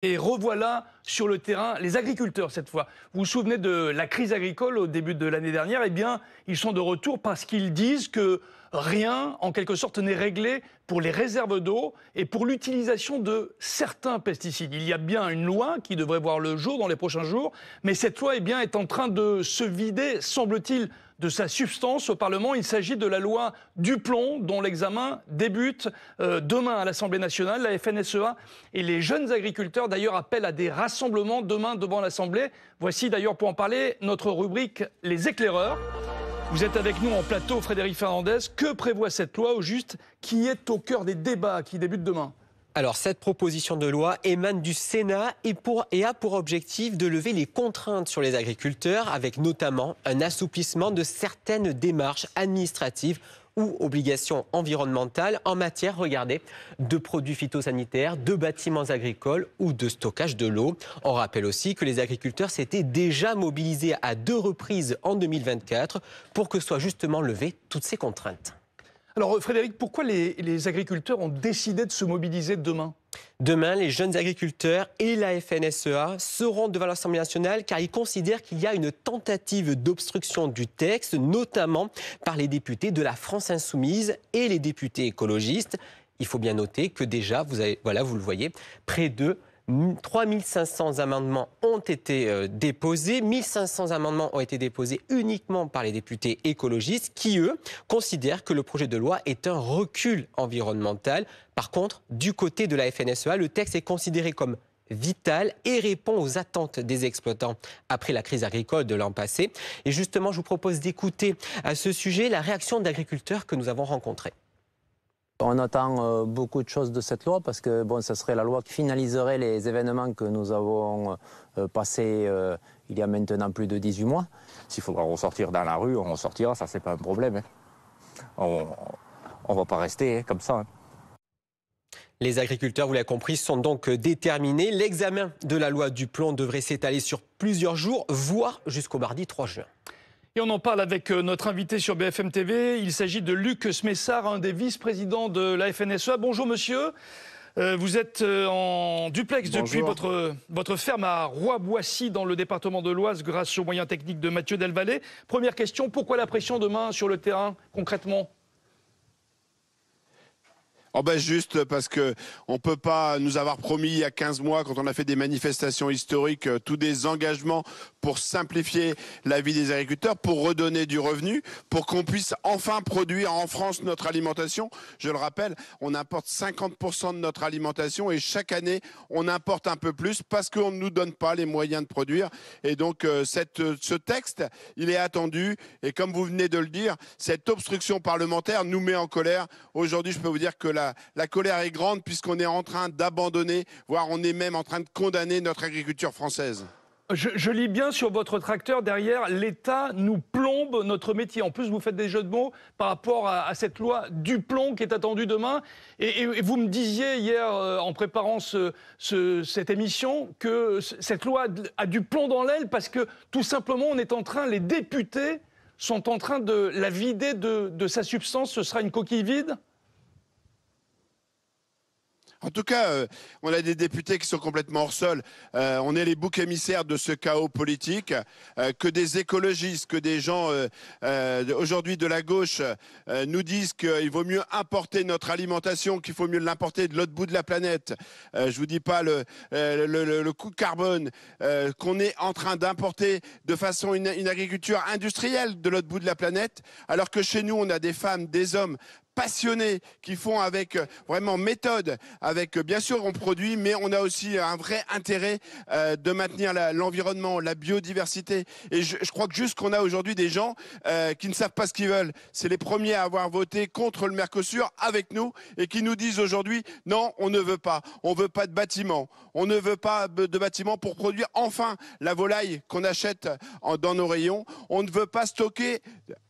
Et revoilà sur le terrain les agriculteurs cette fois. Vous vous souvenez de la crise agricole au début de l'année dernière? Eh bien, ils sont de retour parce qu'ils disent que rien, en quelque sorte, n'est réglé pour les réserves d'eau et pour l'utilisation de certains pesticides. Il y a bien une loi qui devrait voir le jour dans les prochains jours, mais cette loi est en train de se vider, semble-t-il, de sa substance au Parlement. Il s'agit de la loi Duplon, dont l'examen débute demain à l'Assemblée nationale. La FNSEA et les jeunes agriculteurs, d'ailleurs, appellent à des rassemblements demain devant l'Assemblée. Voici d'ailleurs, pour en parler, notre rubrique Les éclaireurs. Vous êtes avec nous en plateau, Frédéric Fernandez. Que prévoit cette loi, au juste, qui est au cœur des débats qui débutent demain? Alors, cette proposition de loi émane du Sénat et a pour objectif de lever les contraintes sur les agriculteurs, avec notamment un assouplissement de certaines démarches administratives ou obligations environnementales en matière, regardez, de produits phytosanitaires, de bâtiments agricoles ou de stockage de l'eau. On rappelle aussi que les agriculteurs s'étaient déjà mobilisés à 2 reprises en 2024 pour que soient justement levées toutes ces contraintes. Alors Frédéric, pourquoi les agriculteurs ont décidé de se mobiliser demain? Demain, les jeunes agriculteurs et la FNSEA seront devant l'Assemblée nationale car ils considèrent qu'il y a une tentative d'obstruction du texte, notamment par les députés de la France Insoumise et les députés écologistes. Il faut bien noter que déjà, vous le voyez, près de 3500 amendements ont été déposés. 1500 amendements ont été déposés uniquement par les députés écologistes qui, eux, considèrent que le projet de loi est un recul environnemental. Par contre, du côté de la FNSEA, le texte est considéré comme vital et répond aux attentes des exploitants après la crise agricole de l'an passé. Et justement, je vous propose d'écouter à ce sujet la réaction d'agriculteurs que nous avons rencontrés. On attend beaucoup de choses de cette loi parce que bon, ça serait la loi qui finaliserait les événements que nous avons passés il y a maintenant plus de 18 mois. S'il faudra ressortir dans la rue, on ressortira, ça c'est pas un problème. Hein. On va pas rester comme ça. Hein. Les agriculteurs, vous l'avez compris, sont donc déterminés. L'examen de la loi Duplon devrait s'étaler sur plusieurs jours, voire jusqu'au mardi 3 juin. Et on en parle avec notre invité sur BFM TV. Il s'agit de Luc Smessard, un des vice-présidents de la FNSEA. Bonjour monsieur. Vous êtes en duplex depuis votre ferme à Roy-Boissy dans le département de l'Oise grâce aux moyens techniques de Mathieu Delvalle. Première question, pourquoi la pression demain sur le terrain concrètement ? Oh ben juste parce que on peut pas nous avoir promis il y a 15 mois, quand on a fait des manifestations historiques, tous des engagements pour simplifier la vie des agriculteurs, pour redonner du revenu, pour qu'on puisse enfin produire en France notre alimentation. Je le rappelle, on importe 50% de notre alimentation et chaque année, on importe un peu plus parce qu'on ne nous donne pas les moyens de produire. Et donc, ce texte, il est attendu. Et comme vous venez de le dire, cette obstruction parlementaire nous met en colère. Aujourd'hui, je peux vous dire que la colère est grande puisqu'on est en train d'abandonner, voire on est même en train de condamner notre agriculture française. Je lis bien sur votre tracteur derrière, l'État nous plombe notre métier. En plus, vous faites des jeux de mots par rapport à cette loi Duplon qui est attendue demain. Et vous me disiez hier, en préparant cette émission, que cette loi a du plomb dans l'aile parce que tout simplement, les députés sont en train de la vider de sa substance. Ce sera une coquille vide ? En tout cas, on a des députés qui sont complètement hors sol. On est les boucs émissaires de ce chaos politique. Que des écologistes, que des gens aujourd'hui de la gauche nous disent qu'il vaut mieux importer notre alimentation, qu'il faut mieux l'importer de l'autre bout de la planète. Je vous dis pas le coût de carbone qu'on est en train d'importer de façon une agriculture industrielle de l'autre bout de la planète, alors que chez nous, on a des femmes, des hommes passionnés qui font avec vraiment méthode, avec bien sûr on produit, mais on a aussi un vrai intérêt de maintenir l'environnement, la biodiversité. Et je crois que juste qu'on a aujourd'hui des gens qui ne savent pas ce qu'ils veulent. C'est les premiers à avoir voté contre le Mercosur avec nous et qui nous disent aujourd'hui non, on ne veut pas. On veut pas de bâtiments. On ne veut pas de bâtiments pour produire enfin la volaille qu'on achète dans nos rayons. On ne veut pas stocker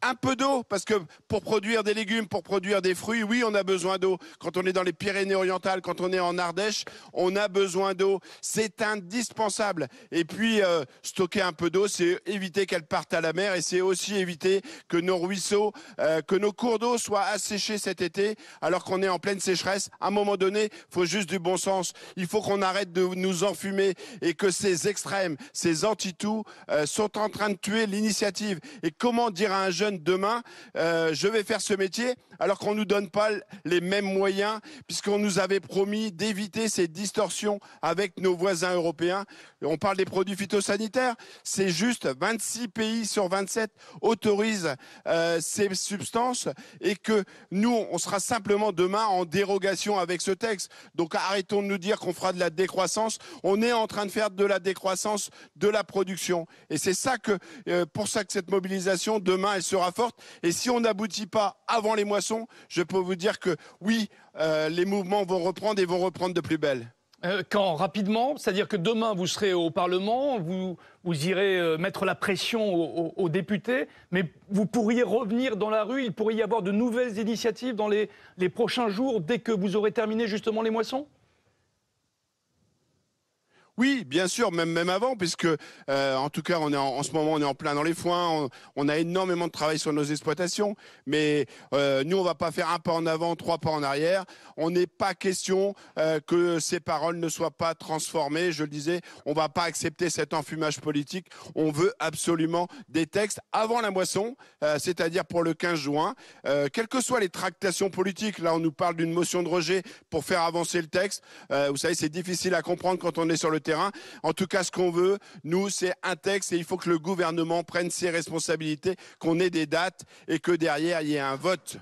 un peu d'eau parce que pour produire des légumes, pour produire produire des fruits, oui, on a besoin d'eau. Quand on est dans les Pyrénées-Orientales, quand on est en Ardèche, on a besoin d'eau. C'est indispensable. Et puis, stocker un peu d'eau, c'est éviter qu'elle parte à la mer et c'est aussi éviter que nos ruisseaux, que nos cours d'eau soient asséchés cet été alors qu'on est en pleine sécheresse. À un moment donné, il faut juste du bon sens. Il faut qu'on arrête de nous enfumer et que ces extrêmes, ces anti-tout sont en train de tuer l'initiative. Et comment dire à un jeune demain, je vais faire ce métier alors qu'on ne nous donne pas les mêmes moyens puisqu'on nous avait promis d'éviter ces distorsions avec nos voisins européens. On parle des produits phytosanitaires, c'est juste 26 pays sur 27 autorisent ces substances et que nous, on sera simplement demain en dérogation avec ce texte. Donc arrêtons de nous dire qu'on fera de la décroissance. On est en train de faire de la décroissance de la production. Et c'est ça que, pour ça que cette mobilisation, demain, elle sera forte. Et si on n'aboutit pas avant les moissons, je peux vous dire que oui, les mouvements vont reprendre et vont reprendre de plus belle. Quand rapidement, c'est-à-dire que demain vous serez au Parlement, vous irez mettre la pression aux députés, mais vous pourriez revenir dans la rue, il pourrait y avoir de nouvelles initiatives dans les prochains jours dès que vous aurez terminé justement les moissons ? Oui, bien sûr, même avant, puisque en tout cas, en ce moment, on est en plein dans les foins, on a énormément de travail sur nos exploitations, mais nous, on va pas faire un pas en avant, 3 pas en arrière. On n'est pas question que ces paroles ne soient pas transformées. Je le disais, on va pas accepter cet enfumage politique. On veut absolument des textes avant la moisson, c'est-à-dire pour le 15 juin. Quelles que soient les tractations politiques, là, on nous parle d'une motion de rejet pour faire avancer le texte. Vous savez, c'est difficile à comprendre quand on est sur le terrain. En tout cas, ce qu'on veut, nous, c'est un texte et il faut que le gouvernement prenne ses responsabilités, qu'on ait des dates et que derrière, il y ait un vote.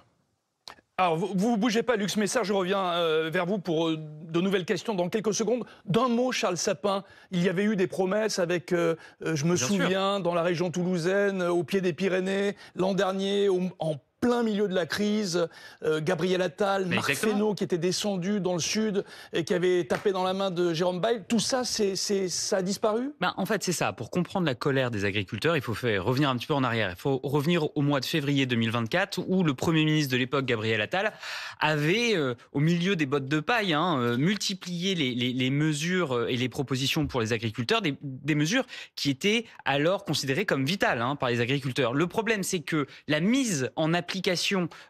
Alors, vous ne bougez pas, Lux Messard, je reviens vers vous pour de nouvelles questions dans quelques secondes. D'un mot, Charles Sapin, il y avait eu des promesses avec, je me souviens, dans la région toulousaine, au pied des Pyrénées, l'an dernier, en plein milieu de la crise, Gabriel Attal, Marc Fesneau qui était descendu dans le sud et qui avait tapé dans la main de Jérôme Bail, tout ça, ça a disparu ? En fait, c'est ça. Pour comprendre la colère des agriculteurs, il faut revenir un petit peu en arrière. Il faut revenir au mois de février 2024 où le Premier ministre de l'époque, Gabriel Attal, avait, au milieu des bottes de paille, multiplié les mesures et les propositions pour les agriculteurs, des mesures qui étaient alors considérées comme vitales par les agriculteurs. Le problème, c'est que la mise en application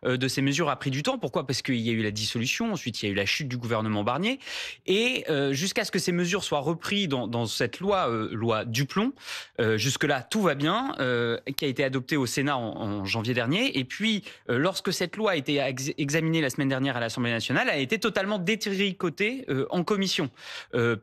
de ces mesures a pris du temps. Pourquoi ? Parce qu'il y a eu la dissolution, ensuite il y a eu la chute du gouvernement Barnier, et jusqu'à ce que ces mesures soient reprises dans cette loi Duplon, jusque-là tout va bien, qui a été adoptée au Sénat en janvier dernier, et puis lorsque cette loi a été examinée la semaine dernière à l'Assemblée nationale, elle a été totalement détricotée en commission.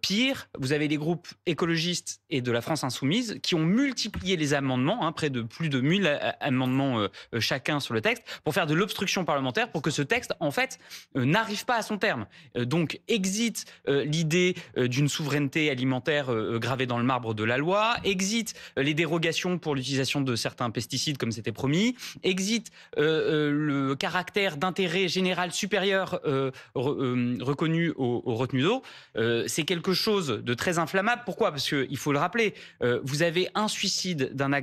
Pire, vous avez les groupes écologistes et de la France Insoumise qui ont multiplié les amendements, près de plus de 1000 amendements chacun sur le texte, pour faire de l'obstruction parlementaire pour que ce texte, en fait, n'arrive pas à son terme. Donc, exit l'idée d'une souveraineté alimentaire gravée dans le marbre de la loi, exit les dérogations pour l'utilisation de certains pesticides comme c'était promis, exit le caractère d'intérêt général supérieur reconnu aux retenues d'eau. C'est quelque chose de très inflammable. Pourquoi ? Parce qu'il faut le rappeler, vous avez un suicide d'un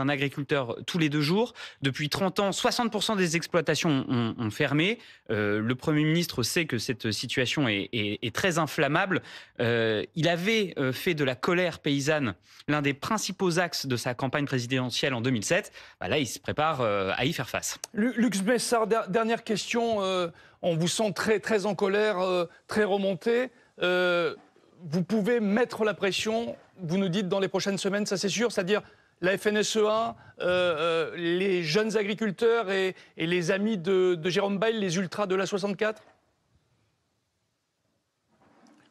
agriculteur tous les 2 jours. Depuis 30 ans, 60% des exploitations ont fermé. Le Premier ministre sait que cette situation est très inflammable. Il avait fait de la colère paysanne l'un des principaux axes de sa campagne présidentielle en 2007. Là, il se prépare à y faire face. Lux Messard, dernière question. On vous sent très, très en colère, très remonté. Vous pouvez mettre la pression, vous nous dites, dans les prochaines semaines, ça c'est sûr, c'est-à-dire la FNSEA, les jeunes agriculteurs et les amis de Jérôme Bail, les ultras de la 64 ?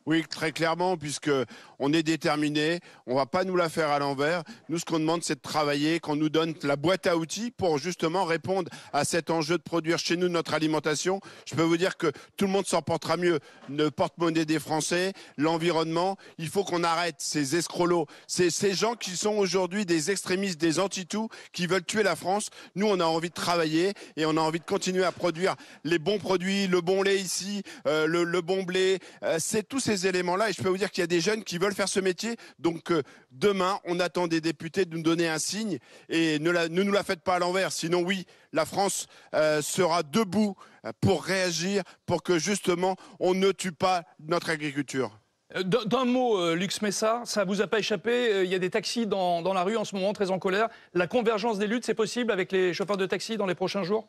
Oui, très clairement, puisque on est déterminés, on va pas nous la faire à l'envers. Nous, ce qu'on demande, c'est de travailler, qu'on nous donne la boîte à outils pour justement répondre à cet enjeu de produire chez nous notre alimentation. Je peux vous dire que tout le monde s'en portera mieux. Le porte-monnaie des Français, l'environnement, il faut qu'on arrête ces escrolos, ces gens qui sont aujourd'hui des extrémistes, des anti-tout, qui veulent tuer la France. Nous, on a envie de travailler et on a envie de continuer à produire les bons produits, le bon lait ici, le bon blé. C'est tous ces ces éléments-là, et je peux vous dire qu'il y a des jeunes qui veulent faire ce métier. Donc demain, on attend des députés de nous donner un signe et ne nous la faites pas à l'envers. Sinon, oui, la France sera debout pour réagir, pour que justement, on ne tue pas notre agriculture. D'un mot, Lux Messard, ça vous a pas échappé, il y a des taxis dans la rue en ce moment, très en colère. La convergence des luttes, c'est possible avec les chauffeurs de taxi dans les prochains jours ?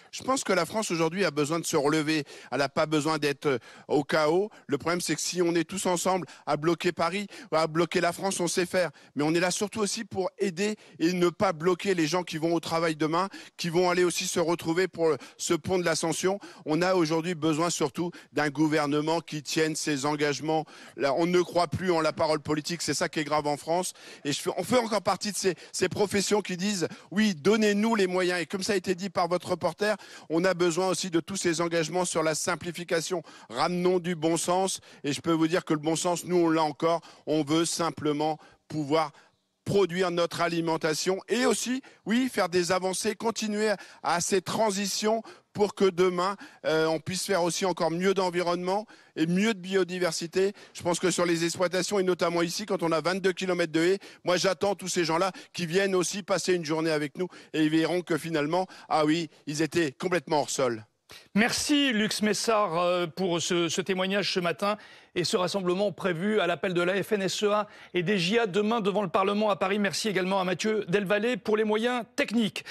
Je pense que la France aujourd'hui a besoin de se relever. Elle n'a pas besoin d'être au chaos. Le problème, c'est que si on est tous ensemble à bloquer Paris, à bloquer la France, on sait faire. Mais on est là surtout aussi pour aider et ne pas bloquer les gens qui vont au travail demain, qui vont aller aussi se retrouver pour ce pont de l'Ascension. On a aujourd'hui besoin surtout d'un gouvernement qui tienne ses engagements. Là, on ne croit plus en la parole politique. C'est ça qui est grave en France. Et on fait encore partie de ces professions qui disent « oui, donnez-nous les moyens ». Et comme ça a été dit par votre reporter, on a besoin aussi de tous ces engagements sur la simplification. Ramenons du bon sens. Et je peux vous dire que le bon sens, nous, on l'a encore. On veut simplement pouvoir produire notre alimentation et aussi, oui, faire des avancées, continuer à ces transitions pour que demain, on puisse faire aussi encore mieux d'environnement et mieux de biodiversité. Je pense que sur les exploitations, et notamment ici, quand on a 22 km de haies, moi j'attends tous ces gens-là qui viennent aussi passer une journée avec nous et ils verront que finalement, ah oui, ils étaient complètement hors sol. Merci Lux Messard pour ce témoignage ce matin et ce rassemblement prévu à l'appel de la FNSEA et des JA demain devant le Parlement à Paris. Merci également à Mathieu Delvalle pour les moyens techniques.